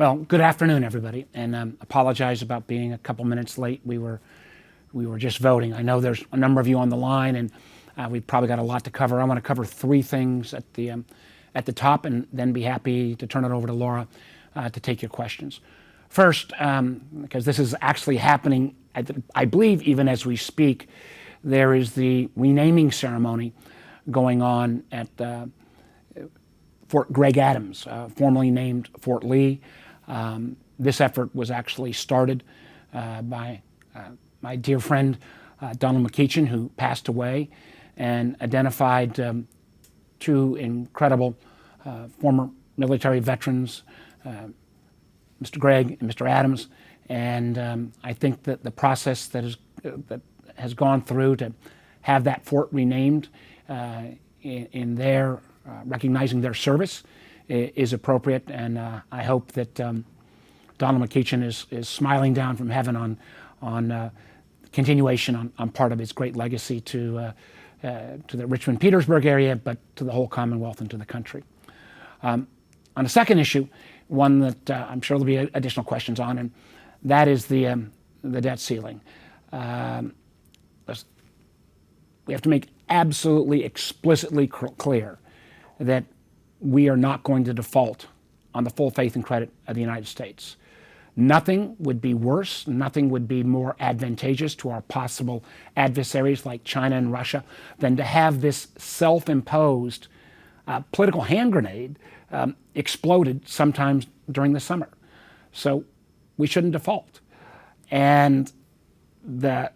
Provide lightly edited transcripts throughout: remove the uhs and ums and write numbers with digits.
Well, good afternoon, everybody, and apologize about being a couple minutes late. We were just voting. I know there's a number of you on the line, and we've probably got a lot to cover. I want to cover three things at the top, and then be happy to turn it over to Laura to take your questions. First, because this is actually happening, I believe, even as we speak, there is the renaming ceremony going on at Fort Gregg Adams, formerly named Fort Lee. This effort was actually started by my dear friend Donald McEachin, who passed away, and identified two incredible former military veterans, Mr. Gregg and Mr. Adams. And I think that the process that has gone through to have that fort renamed in their recognizing their service is appropriate, and I hope that Donald McEachin is smiling down from heaven on continuation on part of his great legacy to the Richmond-Petersburg area, but to the whole Commonwealth and to the country. On a second issue, one that I'm sure there'll be additional questions on, and that is the debt ceiling. We have to make absolutely explicitly clear that we are not going to default on the full faith and credit of the United States. Nothing would be worse, nothing would be more advantageous to our possible adversaries like China and Russia than to have this self-imposed political hand grenade exploded sometimes during the summer. So we shouldn't default. And the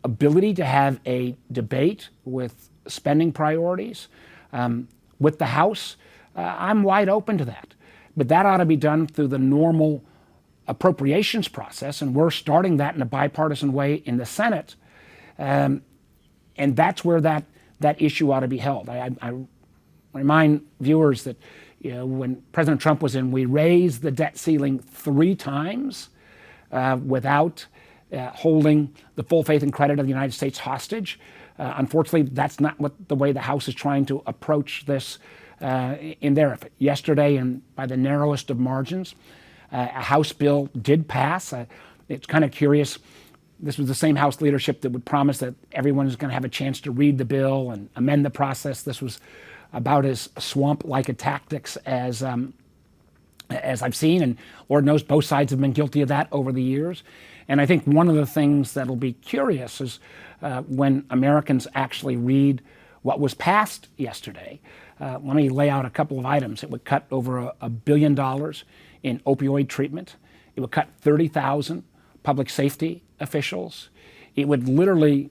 ability to have a debate with spending priorities with the House, I'm wide open to that. But that ought to be done through the normal appropriations process, and we're starting that in a bipartisan way in the Senate. And that's where that issue ought to be held. I remind viewers that when President Trump was in, we raised the debt ceiling 3 times without holding the full faith and credit of the United States hostage. Unfortunately, that's not the way the House is trying to approach this in their effort. Yesterday, and by the narrowest of margins, a House bill did pass. It's kind of curious. This was the same House leadership that would promise that everyone is going to have a chance to read the bill and amend the process. This was about as swamp-like a tactics as I've seen, and Lord knows both sides have been guilty of that over the years. And I think one of the things that'll be curious is when Americans actually read what was passed yesterday. Let me lay out a couple of items. It would cut over $1 billion in opioid treatment. It would cut 30,000 public safety officials. It would literally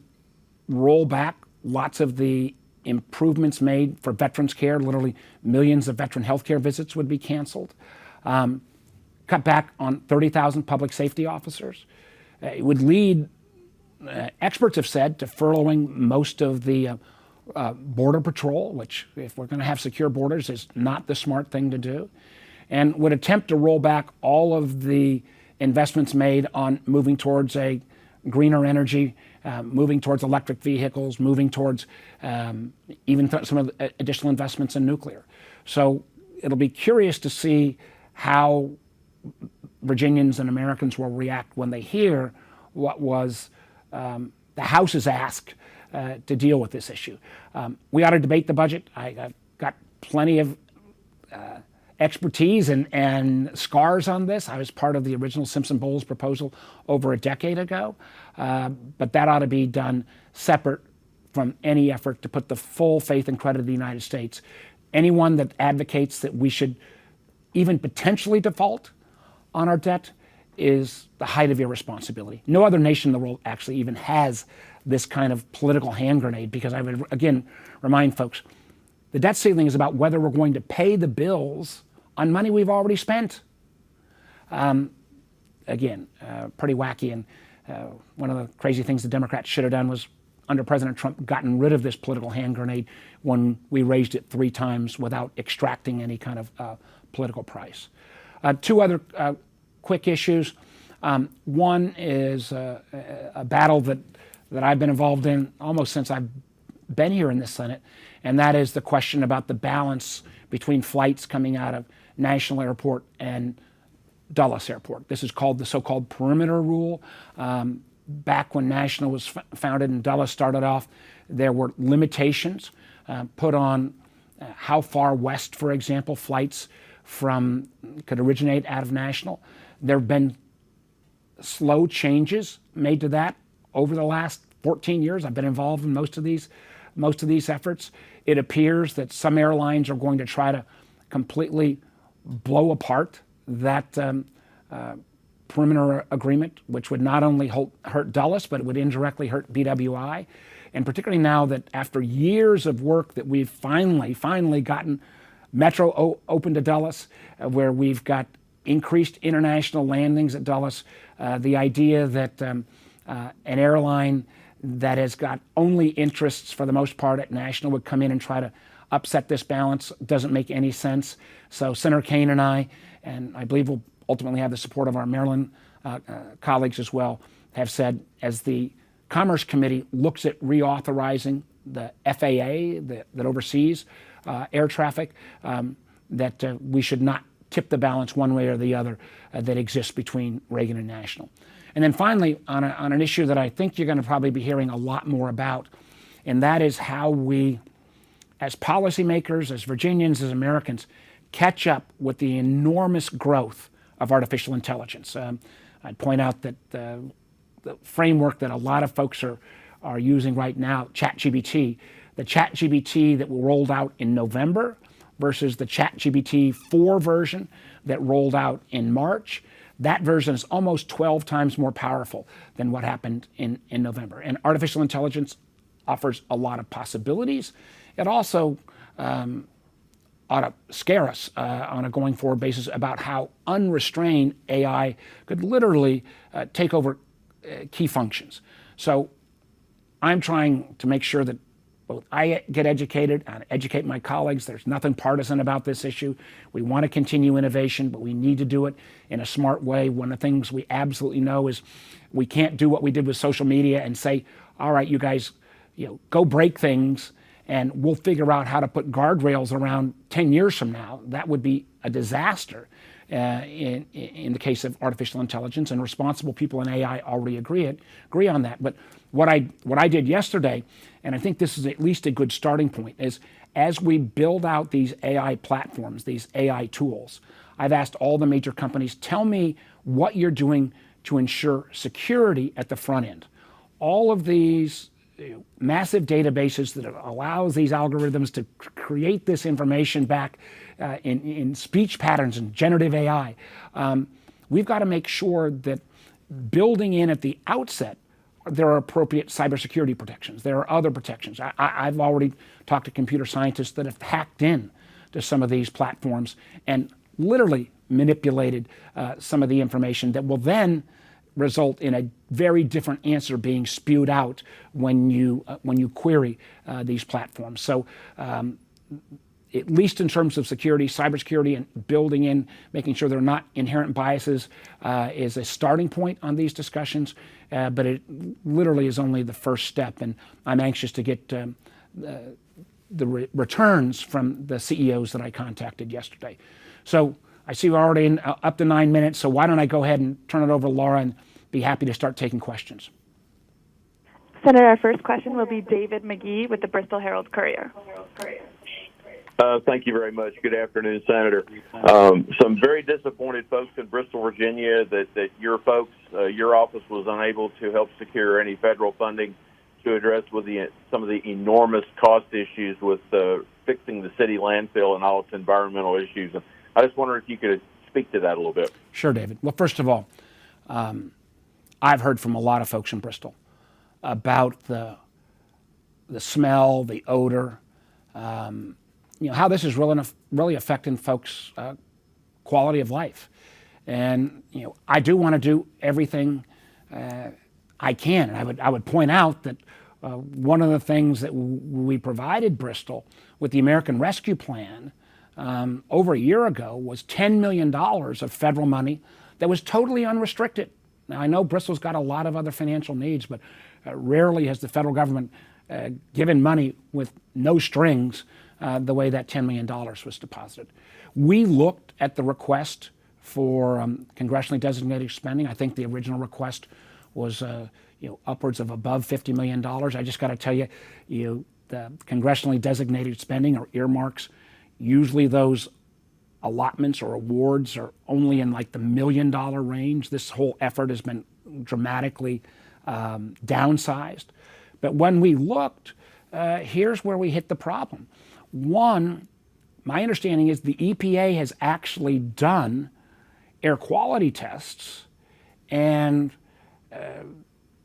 roll back lots of the improvements made for veterans care. Literally millions of veteran health care visits would be canceled. Cut back on 30,000 public safety officers. It would lead, experts have said, to furloughing most of the Border Patrol, which, if we're going to have secure borders, is not the smart thing to do, and would attempt to roll back all of the investments made on moving towards a greener energy, moving towards electric vehicles, moving towards even some of the additional investments in nuclear. So it'll be curious to see how Virginians and Americans will react when they hear what was the House's ask to deal with this issue. We ought to debate the budget. I've got plenty of expertise and scars on this. I was part of the original Simpson-Bowles proposal over a decade ago, but that ought to be done separate from any effort to put the full faith and credit of the United States. Anyone that advocates that we should even potentially default on our debt is the height of irresponsibility. No other nation in the world actually even has this kind of political hand grenade, because I would, again, remind folks, the debt ceiling is about whether we're going to pay the bills on money we've already spent. Again, pretty wacky, and one of the crazy things the Democrats should have done was, under President Trump, gotten rid of this political hand grenade when we raised it 3 times without extracting any kind of political price. 2 other quick issues. One is a battle that I've been involved in almost since I've been here in the Senate, and that is the question about the balance between flights coming out of National Airport and Dulles Airport. This is called the so-called perimeter rule. Back when National was founded and Dulles started off, there were limitations put on how far west, for example, flights could originate out of National. There have been slow changes made to that over the last 14 years. I've been involved in most of these efforts. It appears that some airlines are going to try to completely blow apart that perimeter agreement, which would not only hurt Dulles, but it would indirectly hurt BWI. And particularly now that after years of work that we've finally gotten Metro open to Dulles, where we've got increased international landings at Dulles, the idea that an airline that has got only interests for the most part at National would come in and try to upset this balance doesn't make any sense. So Senator Kaine and I believe we'll ultimately have the support of our Maryland colleagues as well, have said as the Commerce Committee looks at reauthorizing the FAA that oversees air traffic, that we should not tip the balance one way or the other that exists between Reagan and National. And then finally, on an issue that I think you're going to probably be hearing a lot more about, and that is how we, as policymakers, as Virginians, as Americans, catch up with the enormous growth of artificial intelligence. I'd point out that the framework that a lot of folks are using right now, ChatGPT, the ChatGPT that rolled out in November versus the ChatGPT 4 version that rolled out in March, that version is almost 12 times more powerful than what happened in November. And artificial intelligence offers a lot of possibilities. It also ought to scare us on a going forward basis about how unrestrained AI could literally take over key functions. So I'm trying to make sure that both I get educated and educate my colleagues. There's nothing partisan about this issue. We want to continue innovation, but we need to do it in a smart way. One of the things we absolutely know is we can't do what we did with social media and say, all right, you guys, go break things and we'll figure out how to put guardrails around 10 years from now. That would be a disaster in the case of artificial intelligence, and responsible people in AI already agree on that. But what I did yesterday, and I think this is at least a good starting point, is as we build out these AI platforms, these AI tools, I've asked all the major companies, tell me what you're doing to ensure security at the front end. All of these massive databases that allows these algorithms to create this information back in speech patterns and generative AI. We've got to make sure that building in at the outset, there are appropriate cybersecurity protections. There are other protections. I've already talked to computer scientists that have hacked in to some of these platforms and literally manipulated some of the information that will then result in a very different answer being spewed out when you query these platforms. So at least in terms of security, cybersecurity, and building in, making sure there are not inherent biases is a starting point on these discussions, but it literally is only the first step, and I'm anxious to get the returns from the CEOs that I contacted yesterday. So I see we're already up to 9 minutes, so why don't I go ahead and turn it over to Laura and be happy to start taking questions. Senator, our first question will be David McGee with the Bristol Herald-Courier. Thank you very much. Good afternoon, Senator. Some very disappointed folks in Bristol, Virginia, that your folks, your office was unable to help secure any federal funding to address some of the enormous cost issues with fixing the city landfill and all its environmental issues. And I just wonder if you could speak to that a little bit. Sure, David. Well, first of all, I've heard from a lot of folks in Bristol about the smell, the odor, how this is really affecting folks' quality of life. And I do want to do everything I can. And I would point out that one of the things that we provided Bristol with the American Rescue Plan over a year ago was $10 million of federal money that was totally unrestricted. Now, I know Bristol's got a lot of other financial needs, but rarely has the federal government given money with no strings the way that $10 million was deposited. We looked at the request for congressionally designated spending. I think the original request was upwards of above $50 million. I just got to tell you, the congressionally designated spending or earmarks, usually those allotments or awards are only in like the $1 million range. This whole effort has been dramatically downsized. But when we looked, here's where we hit the problem. One, my understanding is the EPA has actually done air quality tests, and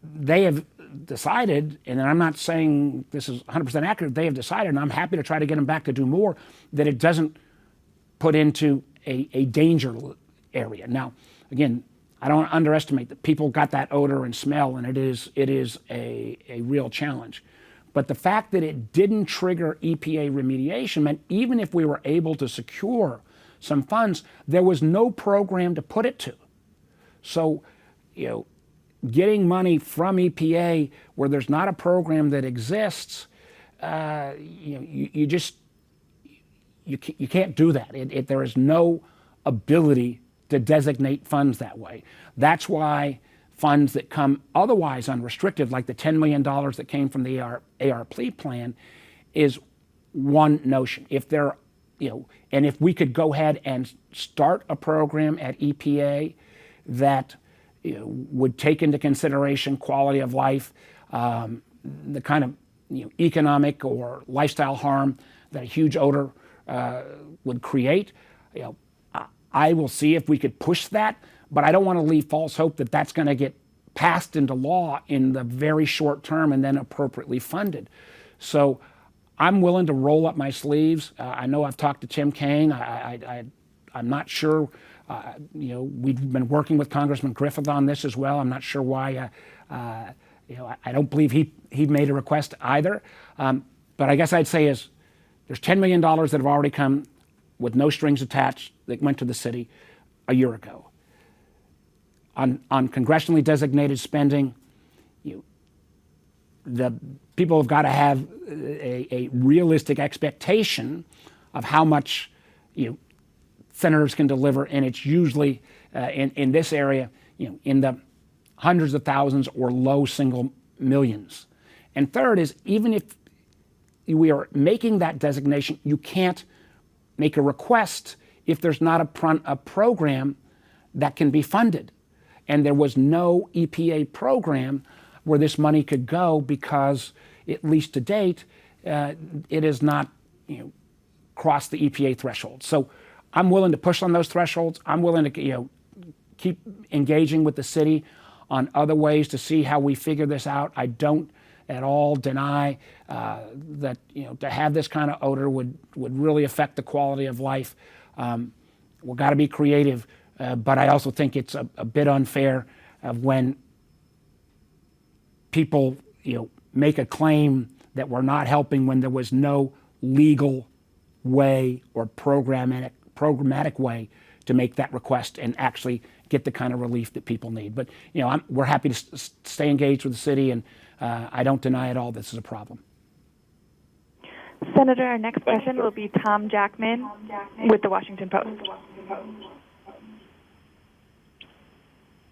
they have decided, and I'm not saying this is 100% accurate, they have decided, and I'm happy to try to get them back to do more, that it doesn't put into a danger area. Now, again, I don't underestimate that people got that odor and smell, and it is a real challenge. But the fact that it didn't trigger EPA remediation meant even if we were able to secure some funds, there was no program to put it to. So, getting money from EPA where there's not a program that exists, you can't do that. There is no ability to designate funds that way. That's why funds that come otherwise unrestricted, like the $10 million that came from the ARP plan, is one notion. If there, and if we could go ahead and start a program at EPA that would take into consideration quality of life, the kind of economic or lifestyle harm that a huge odor would create, I will see if we could push that, but I don't want to leave false hope that that's going to get passed into law in the very short term and then appropriately funded. So I'm willing to roll up my sleeves. I know I've talked to Tim Kaine. I'm not sure. We've been working with Congressman Griffith on this as well. I'm not sure why. I don't believe he made a request either. But I guess I'd say is there's $10 million that have already come with no strings attached that went to the city a year ago. On congressionally designated spending, the people have got to have a realistic expectation of how much senators can deliver, and it's usually in this area, in the hundreds of thousands or low single millions. And third is, even if we are making that designation, you can't make a request if there's not a program that can be funded. And there was no EPA program where this money could go because, at least to date, it has not crossed the EPA threshold. So I'm willing to push on those thresholds. I'm willing to keep engaging with the city on other ways to see how we figure this out. I don't at all deny that to have this kind of odor would really affect the quality of life. We've got to be creative, but I also think it's a bit unfair when people make a claim that we're not helping when there was no legal way or programmatic way to make that request and actually get the kind of relief that people need. But we're happy to stay engaged with the city, and I don't deny at all this is a problem. Senator, our next question will be Tom Jackman with the Washington Post.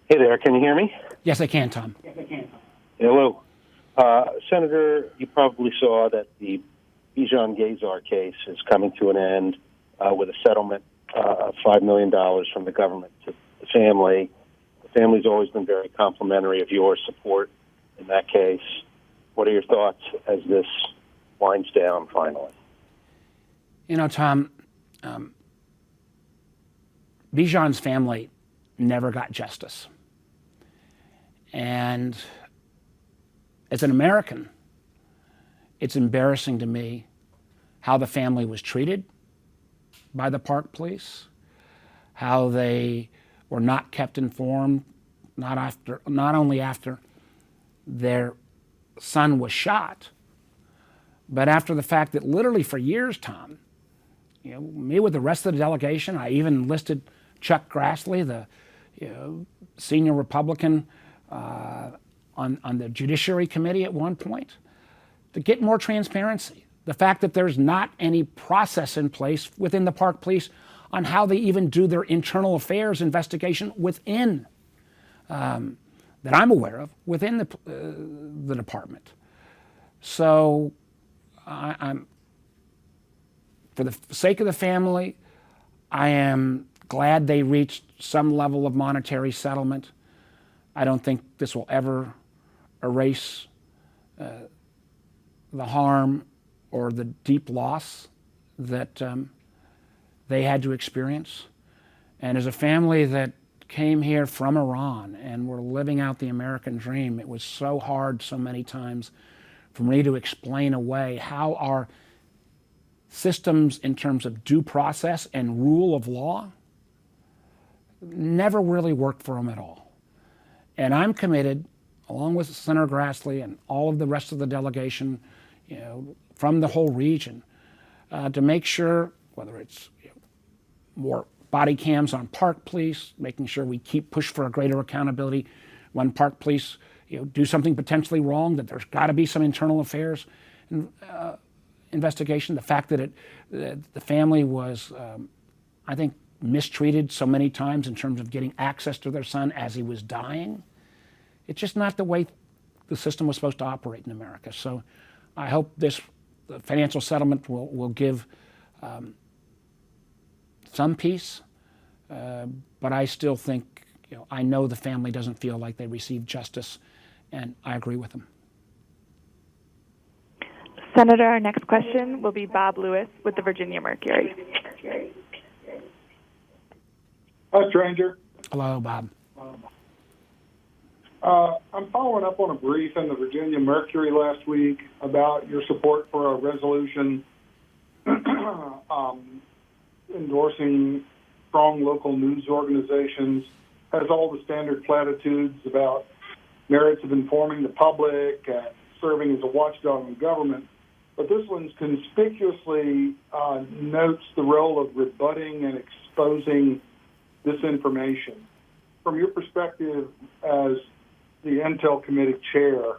Hey there, can you hear me? Yes, I can, Tom. Hello. Senator, you probably saw that the Bijan Gazar case is coming to an end with a settlement of $5 million from the government to the family. The family's always been very complimentary of your support in that case. What are your thoughts as this winds down finally? Tom, Bijan's family never got justice. And as an American, it's embarrassing to me how the family was treated by the Park Police, how they were not kept informed, not only after their son was shot, but after the fact that literally for years, Tom, me with the rest of the delegation, I even enlisted Chuck Grassley, the senior Republican on the Judiciary Committee at one point, to get more transparency. The fact that there's not any process in place within the Park Police on how they even do their internal affairs investigation within, that I'm aware of, within the department. So I'm, for the sake of the family, I am glad they reached some level of monetary settlement. I don't think this will ever erase the harm or the deep loss that they had to experience. And as a family that came here from Iran and were living out the American dream, it was so hard so many times for me to explain away how our systems in terms of due process and rule of law never really worked for them at all. And I'm committed, along with Senator Grassley and all of the rest of the delegation, from the whole region, to make sure, whether it's more body cams on park police, making sure we keep push for a greater accountability when park police do something potentially wrong, that there's got to be some internal affairs investigation. The fact that the family was, I think, mistreated so many times in terms of getting access to their son as he was dying. It's just not the way the system was supposed to operate in America. So I hope this financial settlement will give some peace, but I still think, I know the family doesn't feel like they received justice, and I agree with them. Senator, our next question will be Bob Lewis with the Virginia Mercury. Hi, stranger. Hello, Bob. I'm following up on a brief in the Virginia Mercury last week about your support for a resolution endorsing strong local news organizations, has all the standard platitudes about merits of informing the public and serving as a watchdog in government. But this one's conspicuously notes the role of rebutting and exposing disinformation. From your perspective as the Intel Committee chair,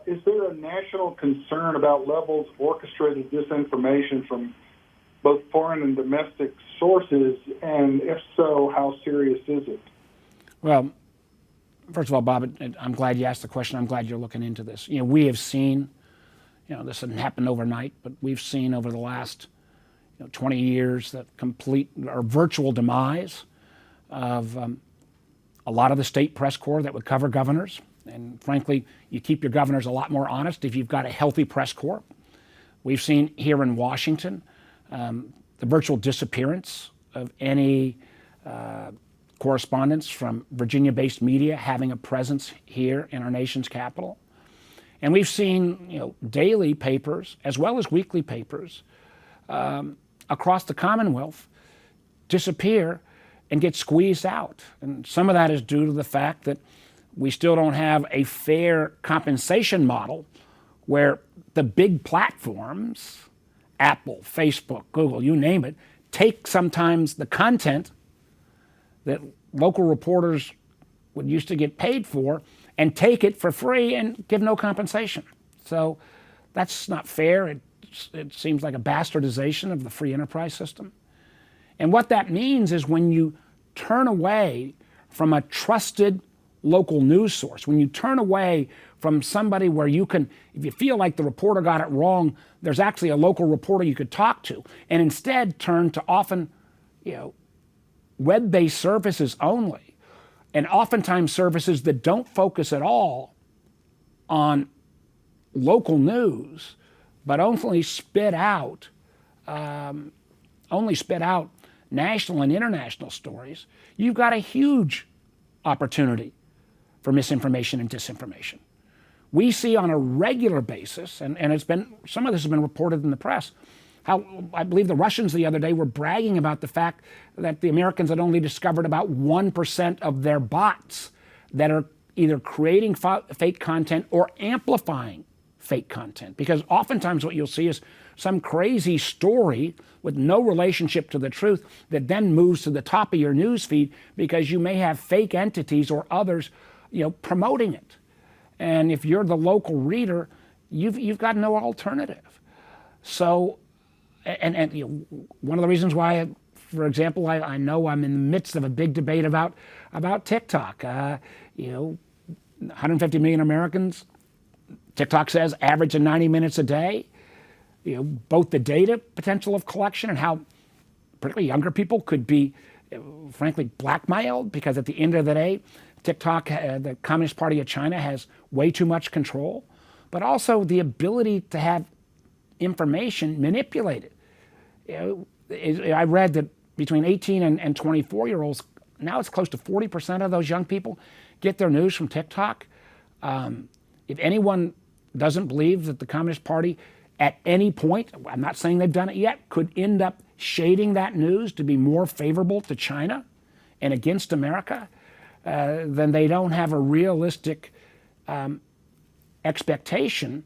is there a national concern about levels of orchestrated disinformation from both foreign and domestic sources? And if so, how serious is it? Well, first of all, Bob, I'm glad you asked the question. I'm glad you're looking into this. We have seen, this didn't happen overnight, but we've seen over the last 20 years the complete or virtual demise of a lot of the state press corps that would cover governors. And frankly, you keep your governors a lot more honest if you've got a healthy press corps. We've seen here in Washington the virtual disappearance of any correspondence from Virginia-based media having a presence here in our nation's capital. And we've seen daily papers as well as weekly papers across the Commonwealth disappear and get squeezed out. And some of that is due to the fact that we still don't have a fair compensation model where the big platforms, Apple, Facebook, Google, you name it, take sometimes the content that local reporters would used to get paid for and take it for free and give no compensation. So that's not fair. It seems like a bastardization of the free enterprise system. And what that means is when you turn away from a trusted local news source, when you turn away from somebody where you can, if you feel like the reporter got it wrong, there's actually a local reporter you could talk to, and instead turn to often, web-based services only, and oftentimes services that don't focus at all on local news, but only spit out national and international stories, you've got a huge opportunity for misinformation and disinformation. We see on a regular basis, and it's been, some of this has been reported in the press, how I believe the Russians the other day were bragging about the fact that the Americans had only discovered about 1% of their bots that are either creating fake content or amplifying fake content. Because oftentimes what you'll see is some crazy story with no relationship to the truth that then moves to the top of your news feed because you may have fake entities or others, promoting it. And if you're the local reader, you've got no alternative. So, and one of the reasons why for example, I know I'm in the midst of a big debate about TikTok. 150 million Americans, TikTok says, average of 90 minutes a day. Both the data potential of collection and how particularly younger people could be, frankly, blackmailed, because at the end of the day, TikTok, the Communist Party of China, has way too much control, but also the ability to have information manipulated. I read that between 18 and 24-year-olds, now it's close to 40% of those young people get their news from TikTok. If anyone doesn't believe that the Communist Party at any point, I'm not saying they've done it yet, could end up shading that news to be more favorable to China and against America, then they don't have a realistic expectation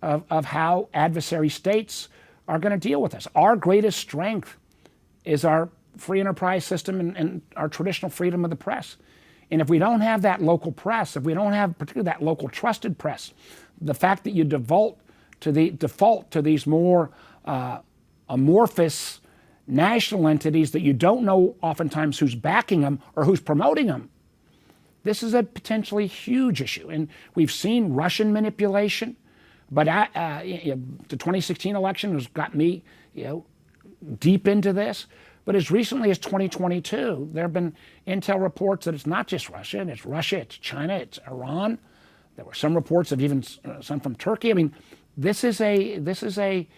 of how adversary states are going to deal with us. Our greatest strength is our free enterprise system and our traditional freedom of the press. And if we don't have that local press, if we don't have particularly that local trusted press, the fact that you default to these more amorphous national entities that you don't know oftentimes who's backing them or who's promoting them, this is a potentially huge issue. And we've seen Russian manipulation, but the 2016 election has got me deep into this. But as recently as 2022, there have been intel reports that it's not just Russia, it's China, it's Iran. There were some reports of even some from Turkey. I mean, this is a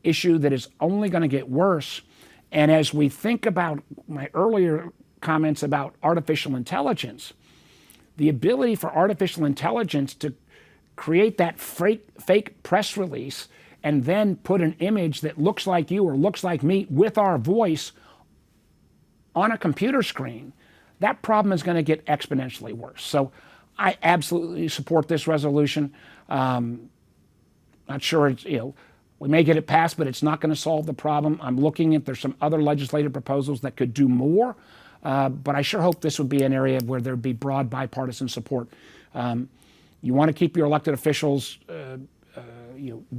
issue that is only going to get worse. And as we think about my earlier comments about artificial intelligence, the ability for artificial intelligence to create that fake press release and then put an image that looks like you or looks like me with our voice on a computer screen, that problem is going to get exponentially worse. So I absolutely support this resolution. Not sure it's, we may get it passed, but it's not going to solve the problem. I'm looking at, there's some other legislative proposals that could do more, but I sure hope this would be an area where there'd be broad bipartisan support. You want to keep your elected officials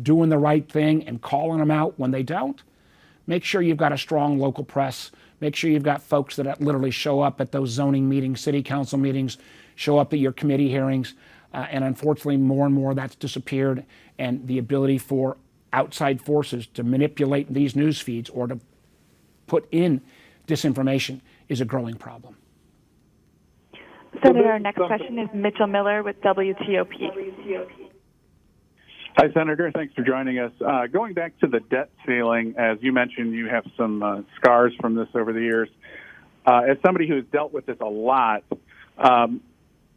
doing the right thing and calling them out when they don't. Make sure you've got a strong local press. Make sure you've got folks that literally show up at those zoning meetings, city council meetings, show up at your committee hearings. And unfortunately, more and more that's disappeared. And the ability for outside forces to manipulate these news feeds or to put in disinformation is a growing problem. Senator, our next question is Mitchell Miller with WTOP. Hi, Senator. Thanks for joining us. Going back to the debt ceiling, as you mentioned, you have some scars from this over the years. As somebody who has dealt with this a lot,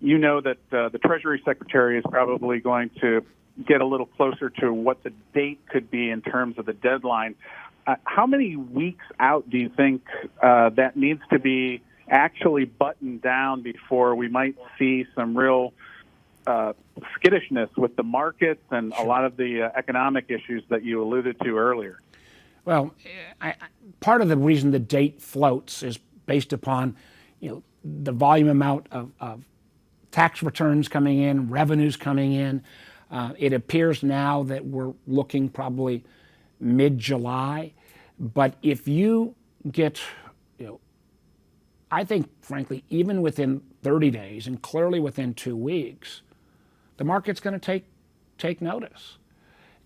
you know that the Treasury Secretary is probably going to get a little closer to what the date could be in terms of the deadline. How many weeks out do you think that needs to be actually buttoned down before we might see some real skittishness with the markets and a lot of the economic issues that you alluded to earlier? Well, part of the reason the date floats is based upon the volume amount of tax returns coming in, revenues coming in. It appears now that we're looking probably mid-July. But if you get, I think, frankly, even within 30 days and clearly within 2 weeks, the market's going to take notice.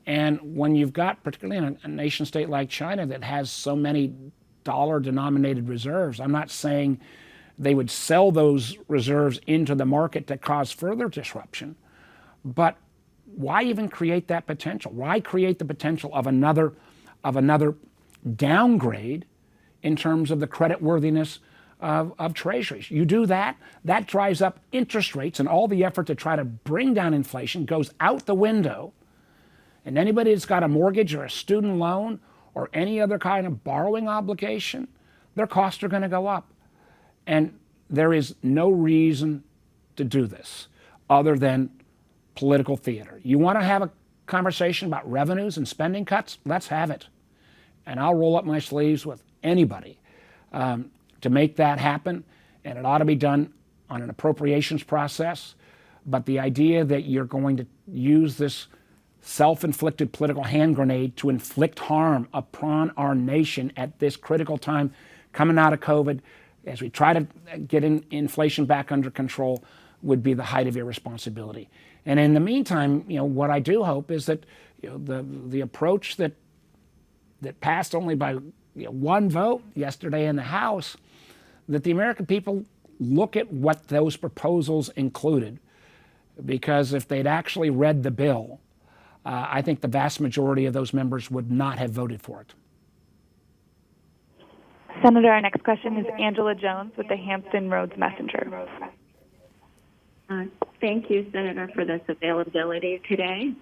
And when you've got, particularly in a nation state like China that has so many dollar-denominated reserves, I'm not saying they would sell those reserves into the market to cause further disruption, but why even create that potential? Why create the potential of another downgrade in terms of the creditworthiness of treasuries? You do that, that drives up interest rates, and all the effort to try to bring down inflation goes out the window. And anybody that's got a mortgage or a student loan or any other kind of borrowing obligation, their costs are going to go up. And there is no reason to do this other than political theater. You want to have a conversation about revenues and spending cuts? Let's have it. And I'll roll up my sleeves with anybody to make that happen. And it ought to be done on an appropriations process. But the idea that you're going to use this self-inflicted political hand grenade to inflict harm upon our nation at this critical time coming out of COVID, as we try to get inflation back under control, would be the height of irresponsibility. And in the meantime, what I do hope is that the approach that passed only by one vote yesterday in the House, that the American people look at what those proposals included, because if they'd actually read the bill, I think the vast majority of those members would not have voted for it. Senator, our next question is Angela Jones with the Hampton Roads Messenger. Thank you, Senator, for this availability today.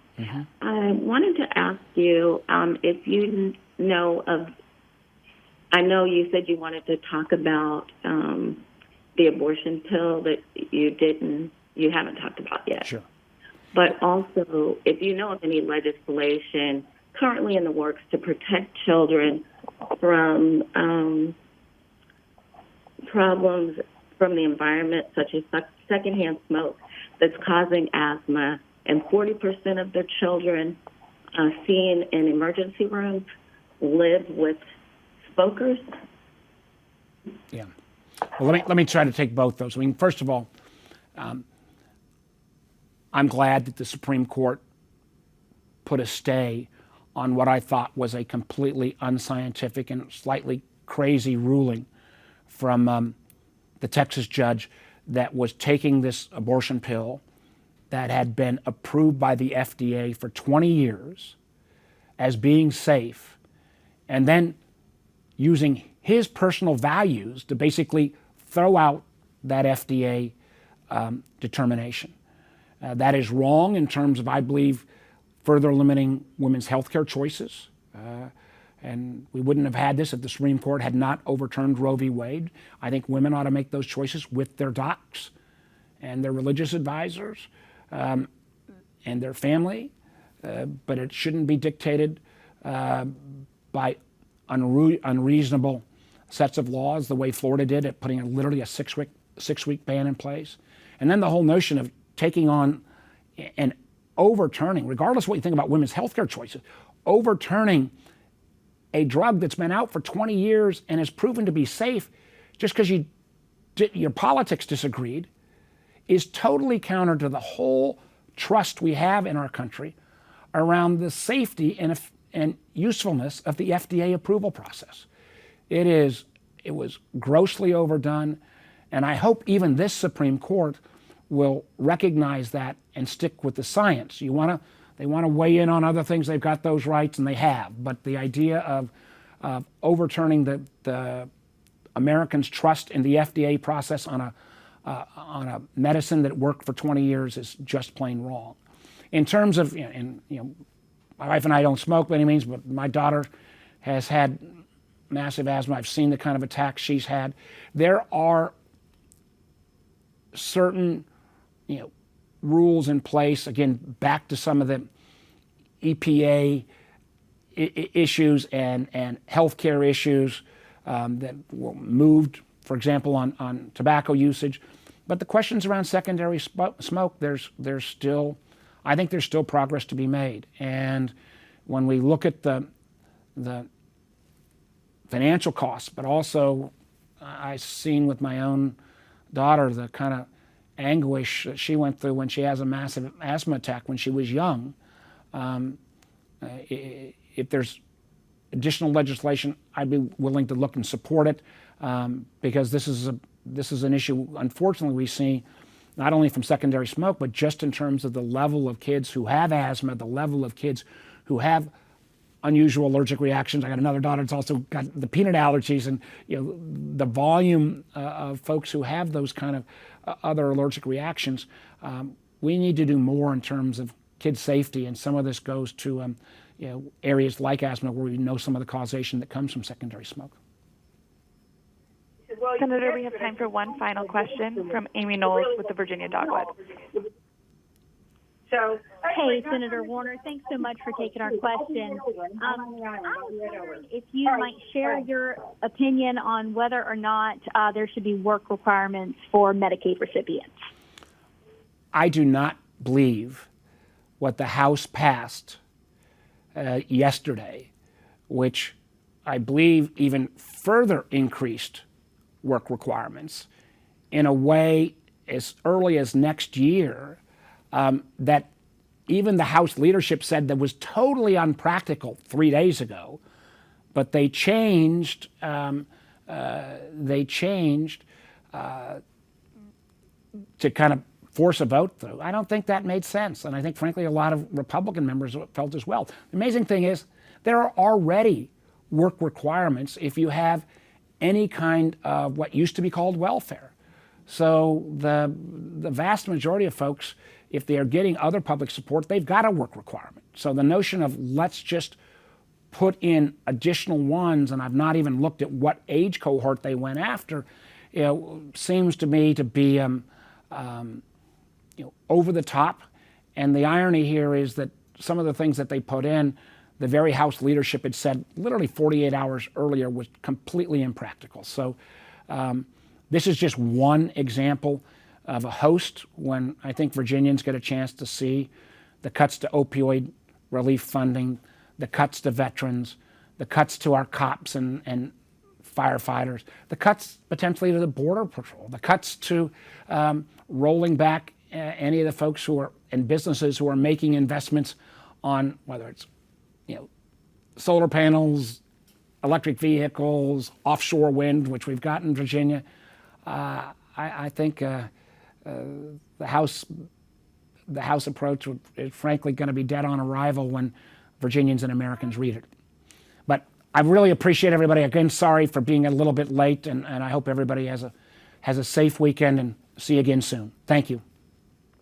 I wanted to ask you if you know of, I know you said you wanted to talk about the abortion pill that you haven't talked about yet. Sure. But also, if you know of any legislation currently in the works to protect children from problems from the environment, such as secondhand smoke that's causing asthma, and 40% of the children seen in emergency rooms live with smokers. Yeah. Well, let me try to take both those. I mean, first of all, I'm glad that the Supreme Court put a stay on what I thought was a completely unscientific and slightly crazy ruling from the Texas judge that was taking this abortion pill that had been approved by the FDA for 20 years as being safe, and then using his personal values to basically throw out that FDA determination. That is wrong in terms of, I believe, further limiting women's health care choices. And we wouldn't have had this if the Supreme Court had not overturned Roe v. Wade. I think women ought to make those choices with their docs and their religious advisors and their family, but it shouldn't be dictated by unreasonable sets of laws the way Florida did at putting literally a six-week ban in place. And then the whole notion of taking on and overturning, regardless of what you think about women's health care choices, overturning a drug that's been out for 20 years and has proven to be safe just because your politics disagreed, is totally counter to the whole trust we have in our country around the safety and usefulness of the FDA approval process. It was grossly overdone, and I hope even this Supreme Court will recognize that and stick with the science. They want to weigh in on other things. They've got those rights, and they have. But the idea of overturning the Americans' trust in the FDA process on a medicine that worked for 20 years is just plain wrong. In terms of, my wife and I don't smoke by any means, but my daughter has had massive asthma. I've seen the kind of attacks she's had. There are certain, rules in place, again, back to some of the EPA issues and healthcare issues that were moved, for example, on tobacco usage. But the questions around secondary smoke, there's still, I think there's still progress to be made. And when we look at the financial costs, but also I've seen with my own daughter the kind of anguish that she went through when she has a massive asthma attack when she was young. If there's additional legislation, I'd be willing to look and support it because this is an issue, unfortunately, we see not only from secondary smoke, but just in terms of the level of kids who have asthma, the level of kids who have unusual allergic reactions. I got another daughter that's also got the peanut allergies, and the volume of folks who have those kind of other allergic reactions. We need to do more in terms of kid safety, and some of this goes to areas like asthma where we know some of the causation that comes from secondary smoke. Senator, we have time for one final question from Amy Knowles with the Virginia Dogwood. Hey, Senator Warner, thanks so much for taking our question. I was wondering if you might share your opinion on whether or not there should be work requirements for Medicaid recipients. I do not believe what the House passed yesterday, which I believe, even further increased work requirements in a way as early as next year that even the House leadership said that was totally unpractical 3 days ago, but they changed. To kind of force a vote through. I don't think that made sense, and I think, frankly, a lot of Republican members felt as well. The amazing thing is there are already work requirements if you have any kind of what used to be called welfare. So the vast majority of folks, if they are getting other public support, they've got a work requirement. So the notion of let's just put in additional ones, and I've not even looked at what age cohort they went after, seems to me to be over the top. And the irony here is that some of the things that they put in, the very House leadership had said literally 48 hours earlier was completely impractical. So this is just one example of a host when I think Virginians get a chance to see the cuts to opioid relief funding, the cuts to veterans, the cuts to our cops and firefighters, the cuts potentially to the Border Patrol, the cuts to rolling back any of the folks who are in businesses who are making investments on whether it's solar panels, electric vehicles, offshore wind, which we've got in Virginia. I think the House approach is frankly going to be dead on arrival when Virginians and Americans read it. But I really appreciate everybody. Again, sorry for being a little bit late, and I hope everybody has a safe weekend, and see you again soon. Thank you.